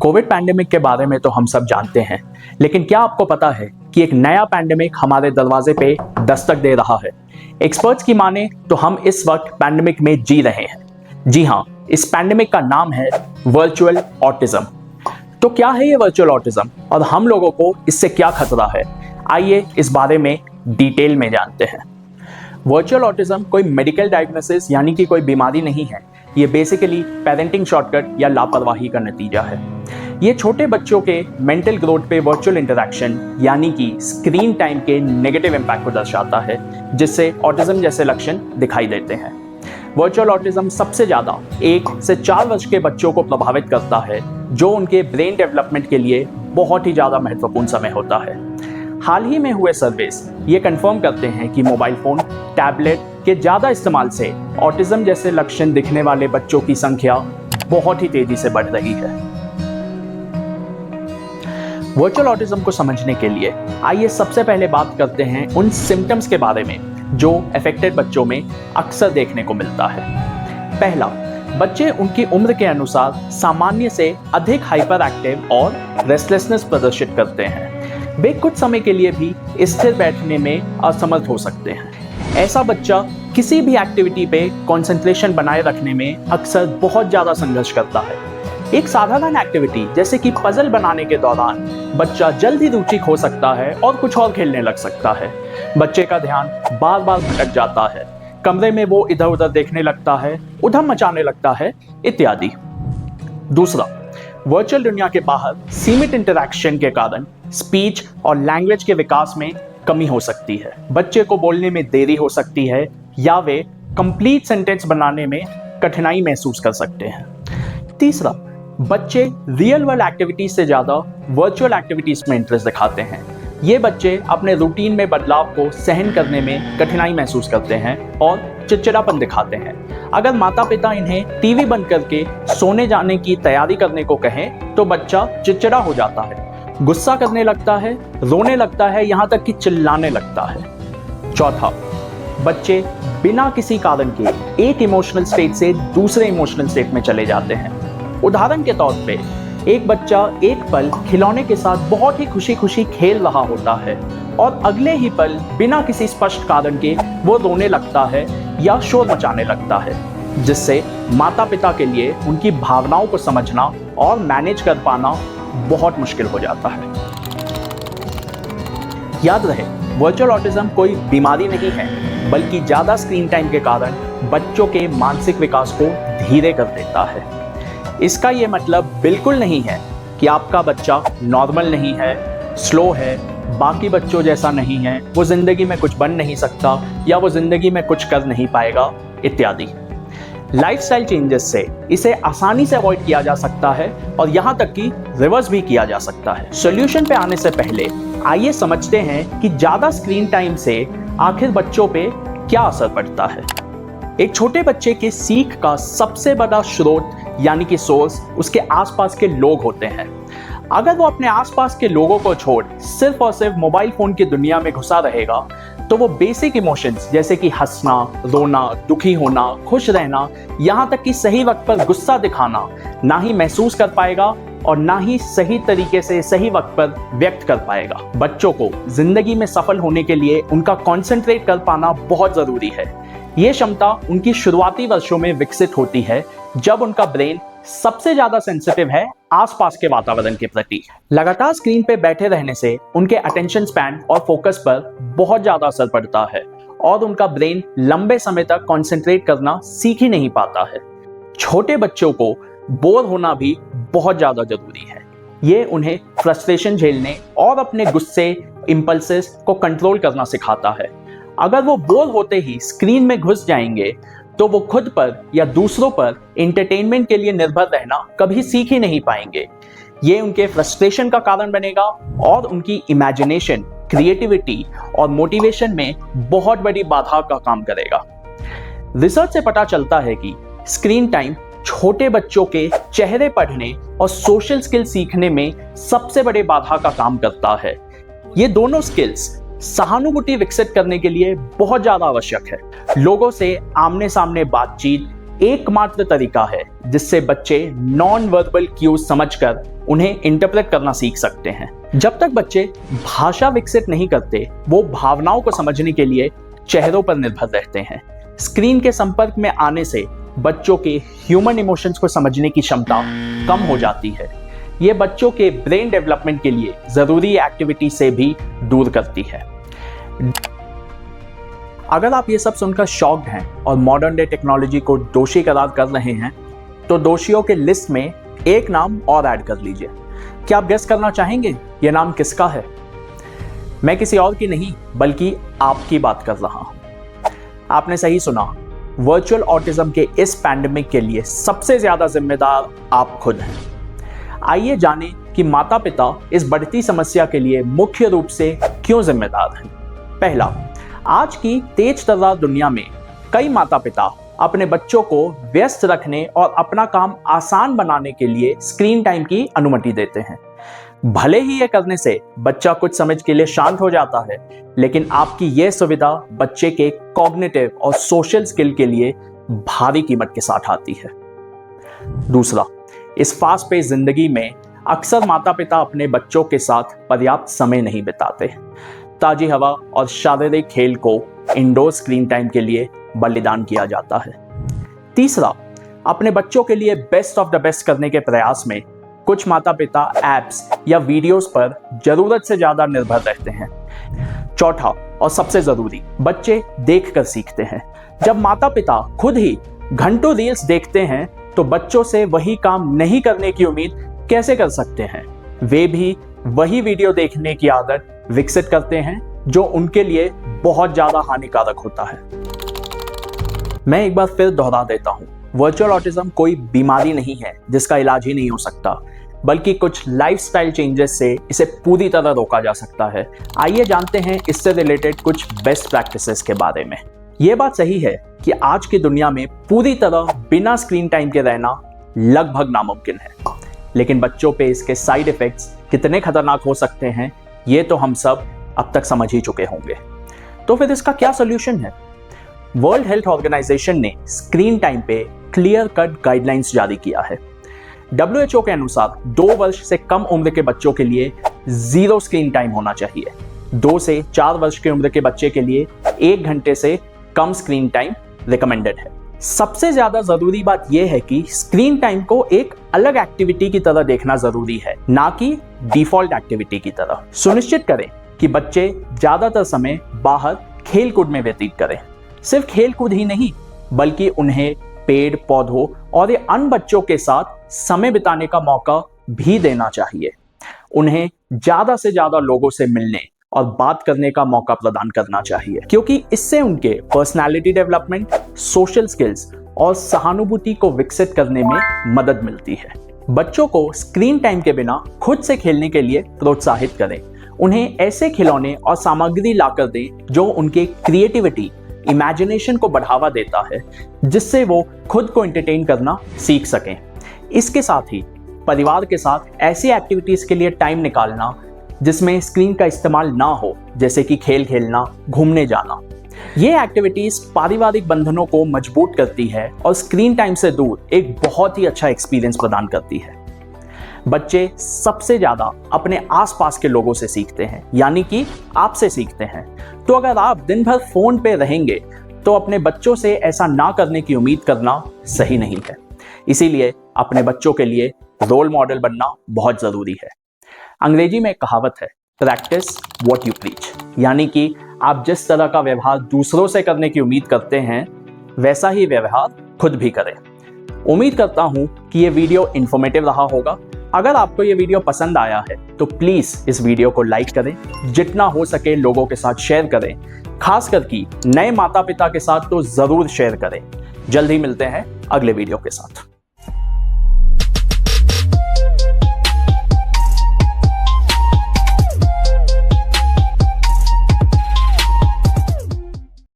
Covid pandemic के बारे में तो हम सब जानते हैं, लेकिन क्या आपको पता है कि एक नया पैंडेमिक हमारे दरवाजे पे दस्तक दे रहा है। एक्सपर्ट्स की माने तो हम इस वक्त पैंडेमिक में जी रहे हैं। जी हाँ, इस पैंडेमिक का नाम है वर्चुअल ऑटिज्म। तो क्या है ये वर्चुअल ऑटिज्म और हम लोगों को इससे क्या खतरा है, आइए इस बारे में डिटेल में जानते हैं। वर्चुअल ऑटिज्म कोई मेडिकल डायग्नोसिस यानी कि कोई बीमारी नहीं है। ये बेसिकली पेरेंटिंग शॉर्टकट या लापरवाही का नतीजा है। ये छोटे बच्चों के मेंटल ग्रोथ पे वर्चुअल इंटरेक्शन यानी कि स्क्रीन टाइम के नेगेटिव इम्पैक्ट को दर्शाता है, जिससे ऑटिज्म जैसे लक्षण दिखाई देते हैं। वर्चुअल ऑटिज्म सबसे ज़्यादा 1 से 4 वर्ष के बच्चों को प्रभावित करता है, जो उनके ब्रेन डेवलपमेंट के लिए बहुत ही ज़्यादा महत्वपूर्ण समय होता है। हाल ही में हुए सर्वेस ये कंफर्म करते हैं कि मोबाइल फ़ोन, टैबलेट के ज़्यादा इस्तेमाल से ऑटिज्म जैसे लक्षण दिखने वाले बच्चों की संख्या बहुत ही तेज़ी से बढ़ रही है। वर्चुअल ऑटिज्म को समझने के लिए आइए सबसे पहले बात करते हैं उन सिम्टम्स के बारे में जो अफेक्टेड बच्चों में अक्सर देखने को मिलता है। पहला, बच्चे उनकी उम्र के अनुसार सामान्य से अधिक हाइपर एक्टिव और रेस्टलेसनेस प्रदर्शित करते हैं। वे कुछ समय के लिए भी स्थिर बैठने में असमर्थ हो सकते हैं। ऐसा बच्चा किसी भी एक्टिविटी पे कंसंट्रेशन बनाए रखने में अक्सर बहुत ज़्यादा संघर्ष करता है। एक साधारण एक्टिविटी जैसे कि पजल बनाने के दौरान बच्चा जल्द ही रुचि खो सकता है और कुछ और खेलने लग सकता है। बच्चे का ध्यान बार बार भटक जाता है, कमरे में वो इधर उधर देखने लगता है, उधम मचाने लगता है इत्यादि। दूसरा, वर्चुअल दुनिया के बाहर सीमित इंटरैक्शन के कारण स्पीच और लैंग्वेज के विकास में कमी हो सकती है। बच्चे को बोलने में देरी हो सकती है या वे कंप्लीट सेंटेंस बनाने में कठिनाई महसूस कर सकते हैं। तीसरा, बच्चे रियल वर्ल्ड एक्टिविटीज से ज़्यादा वर्चुअल एक्टिविटीज में इंटरेस्ट दिखाते हैं। ये बच्चे अपने रूटीन में बदलाव को सहन करने में कठिनाई महसूस करते हैं और चिड़चिड़ापन दिखाते हैं। अगर माता पिता इन्हें टीवी बंद करके सोने जाने की तैयारी करने को कहें तो बच्चा चिड़चिड़ा हो जाता है, गुस्सा करने लगता है, रोने लगता है, यहाँ तक कि चिल्लाने लगता है। चौथा, बच्चे बिना किसी कारण के एक इमोशनल स्टेट से दूसरे इमोशनल स्टेट में चले जाते हैं। उदाहरण के तौर पे एक बच्चा एक पल खिलौने के साथ बहुत ही खुशी खुशी खेल रहा होता है और अगले ही पल बिना किसी स्पष्ट कारण के वो रोने लगता है या शोर मचाने लगता है, जिससे माता पिता के लिए उनकी भावनाओं को समझना और मैनेज कर पाना बहुत मुश्किल हो जाता है। याद रहे, वर्चुअल ऑटिज्म कोई बीमारी नहीं है, बल्कि ज़्यादा स्क्रीन टाइम के कारण बच्चों के मानसिक विकास को धीरे कर देता है। इसका ये मतलब बिल्कुल नहीं है कि आपका बच्चा नॉर्मल नहीं है, स्लो है, बाकी बच्चों जैसा नहीं है, वो ज़िंदगी में कुछ बन नहीं सकता या वो ज़िंदगी में कुछ कर नहीं पाएगा इत्यादि। लाइफस्टाइल चेंजेस से इसे आसानी से अवॉइड किया जा सकता है और यहाँ तक कि रिवर्स भी किया जा सकता है। सॉल्यूशन पे आने से पहले आइए समझते हैं कि ज़्यादा स्क्रीन टाइम से आखिर बच्चों पे क्या असर पड़ता है। एक छोटे बच्चे के सीख का सबसे बड़ा स्रोत यानी कि सोर्स उसके आसपास के लोग होते हैं। अगर वो अपने आसपास के लोगों को छोड़ सिर्फ और सिर्फ मोबाइल फोन की दुनिया में घुसा रहेगा तो वो बेसिक इमोशंस जैसे कि हंसना, रोना, दुखी होना, खुश रहना, यहाँ तक कि सही वक्त पर गुस्सा दिखाना ना ही महसूस कर पाएगा और ना ही सही तरीके से सही वक्त पर व्यक्त कर पाएगा। बच्चों को जिंदगी में सफल होने के लिए उनका कॉन्सेंट्रेट कर पाना बहुत जरूरी है। ये क्षमता उनकी शुरुआती वर्षों में विकसित होती है, जब उनका ब्रेन सबसे ज्यादा सेंसिटिव है आसपास के वातावरण के प्रति। लगातार स्क्रीन पे बैठे रहने से उनके अटेंशन स्पैन और फोकस पर बहुत ज्यादा असर पड़ता है और उनका ब्रेन लंबे समय तक कंसंट्रेट करना सीख ही नहीं पाता है। छोटे बच्चों को बोर होना भी बहुत ज्यादा जरूरी है। ये उन्हें फ्रस्ट्रेशन झेलने और अपने गुस्से, इंपल्सेस को कंट्रोल करना सिखाता है। अगर वो बोर होते ही स्क्रीन में घुस जाएंगे तो वो खुद पर या दूसरों पर एंटरटेनमेंट के लिए निर्भर रहना कभी सीख ही नहीं पाएंगे। ये उनके फ्रस्ट्रेशन का कारण बनेगा और उनकी इमेजिनेशन, क्रिएटिविटी और मोटिवेशन में बहुत बड़ी बाधा का काम करेगा। रिसर्च से पता चलता है कि स्क्रीन टाइम छोटे बच्चों के चेहरे पढ़ने और सोशल स्किल सीखने में सबसे बड़े बाधा का काम करता है। ये दोनों स्किल्स सहानुभूति विकसित करने के लिए बहुत ज्यादा आवश्यक है। लोगों से आमने सामने बातचीत, एकमात्र तरीका है जिससे बच्चे नॉन वर्बल क्यूज समझकर उन्हें इंटरप्रेट करना सीख सकते हैं। जब तक बच्चे भाषा विकसित नहीं करते, वो भावनाओं को समझने के लिए चेहरों पर निर्भर रहते हैं। स्क्रीन के संपर्क में आने से बच्चों के ह्यूमन इमोशंस को समझने की क्षमता कम हो जाती है। ये बच्चों के ब्रेन डेवलपमेंट के लिए जरूरी एक्टिविटी से भी दूर करती है। अगर आप ये सब सुनकर शॉक्ड हैं और मॉडर्न डे टेक्नोलॉजी को दोषी करार कर रहे हैं, तो दोषियों के लिस्ट में एक नाम और ऐड कर लीजिए। क्या आप गेस करना चाहेंगे ये नाम किसका है? मैं किसी और की नहीं बल्कि आपकी बात कर रहा हूं। आपने सही सुना, वर्चुअल ऑटिज्म के इस पैंडेमिक के लिए सबसे ज्यादा जिम्मेदार आप खुद हैं। आइए जानें कि माता पिता इस बढ़ती समस्या के लिए मुख्य रूप से क्यों जिम्मेदार हैं। पहला, आज की तेज तर्रार दुनिया में कई माता पिता अपने बच्चों को व्यस्त रखने और अपना काम आसान बनाने के लिए स्क्रीन टाइम की अनुमति देते हैं। भले ही यह करने से बच्चा कुछ समय के लिए शांत हो जाता है, लेकिन आपकी यह सुविधा बच्चे के कॉग्निटिव और सोशल स्किल के लिए भारी कीमत के साथ आती है। दूसरा, इस फास्ट पेस जिंदगी में अक्सर माता पिता अपने बच्चों के साथ पर्याप्त समय नहीं बिताते। ताजी हवा और शारीरिक खेल को इंडोर स्क्रीन टाइम के लिए बलिदान किया जाता है। तीसरा, अपने बच्चों के लिए बेस्ट ऑफ द बेस्ट करने के प्रयास में कुछ माता पिता एप्स या वीडियोस पर जरूरत से ज्यादा निर्भर रहते हैं। चौथा और सबसे जरूरी, बच्चे देखकर सीखते हैं। जब माता पिता खुद ही घंटों रील्स देखते हैं, तो बच्चों से वही काम नहीं करने की उम्मीद कैसे कर सकते हैं? वे भी वही वीडियो देखने की आदत विकसित करते हैं जो उनके लिए बहुत ज्यादा हानिकारक होता है। मैं एक बार फिर दोहरा देता हूं, वर्चुअल ऑटिज्म कोई बीमारी नहीं है जिसका इलाज ही नहीं हो सकता, बल्कि कुछ लाइफस्टाइल चेंजेस से इसे पूरी तरह रोका जा सकता है। आइए जानते हैं इससे रिलेटेड कुछ बेस्ट प्रैक्टिसेस के बारे में। यह बात सही है कि आज की दुनिया में पूरी तरह बिना स्क्रीन टाइम के रहना लगभग नामुमकिन है, लेकिन बच्चों पे इसके साइड इफेक्ट्स कितने खतरनाक हो सकते हैं ये तो हम सब अब तक समझ ही चुके होंगे। तो फिर इसका क्या सॉल्यूशन है? वर्ल्ड हेल्थ ऑर्गेनाइजेशन ने स्क्रीन टाइम पे क्लियर कट गाइडलाइंस जारी किया है। WHO के अनुसार 2 वर्ष से कम उम्र के बच्चों के लिए 0 स्क्रीन टाइम होना चाहिए। 2 से 4 वर्ष की उम्र के बच्चे के लिए 1 घंटे से कम स्क्रीन टाइम रिकमेंडेड है। सबसे ज्यादा जरूरी बात यह है कि स्क्रीन टाइम को एक अलग एक्टिविटी की तरह देखना जरूरी है, ना कि डिफॉल्ट एक्टिविटी की तरह। सुनिश्चित करें कि बच्चे ज्यादातर समय बाहर खेल कूद में व्यतीत करें। सिर्फ खेल कूद ही नहीं, बल्कि उन्हें पेड़ पौधों और ये अन्य बच्चों के साथ समय बिताने का मौका भी देना चाहिए। उन्हें ज्यादा से ज्यादा लोगों से मिलने और बात करने का मौका प्रदान करना चाहिए, क्योंकि इससे उनके पर्सनालिटी डेवलपमेंट, सोशल स्किल्स और सहानुभूति को विकसित करने में मदद मिलती है। बच्चों को स्क्रीन टाइम के बिना खुद से खेलने के लिए प्रोत्साहित करें। उन्हें ऐसे खिलौने और सामग्री लाकर दें जो उनके क्रिएटिविटी, इमेजिनेशन को बढ़ावा देता है, जिससे वो खुद को एंटरटेन करना सीख सकें। इसके साथ ही परिवार के साथ ऐसी एक्टिविटीज के लिए टाइम निकालना जिसमें स्क्रीन का इस्तेमाल ना हो, जैसे कि खेल खेलना, घूमने जाना। ये एक्टिविटीज पारिवारिक बंधनों को मजबूत करती है और स्क्रीन टाइम से दूर एक बहुत ही अच्छा एक्सपीरियंस प्रदान करती है। बच्चे सबसे ज्यादा अपने आसपास के लोगों से सीखते हैं, यानी कि आपसे सीखते हैं। तो अगर आप दिन भर फोन पे रहेंगे तो अपने बच्चों से ऐसा ना करने की उम्मीद करना सही नहीं है। इसीलिए अपने बच्चों के लिए रोल मॉडल बनना बहुत जरूरी है। अंग्रेजी में एक कहावत है, प्रैक्टिस व्हाट यू प्रीच, यानी कि आप जिस तरह का व्यवहार दूसरों से करने की उम्मीद करते हैं, वैसा ही व्यवहार खुद भी करें। उम्मीद करता हूं कि ये वीडियो इंफॉर्मेटिव रहा होगा। अगर आपको ये वीडियो पसंद आया है तो प्लीज इस वीडियो को लाइक करें, जितना हो सके लोगों के साथ शेयर करें, खासकर कि नए माता पिता के साथ तो जरूर शेयर करें। जल्द ही मिलते हैं अगले वीडियो के साथ।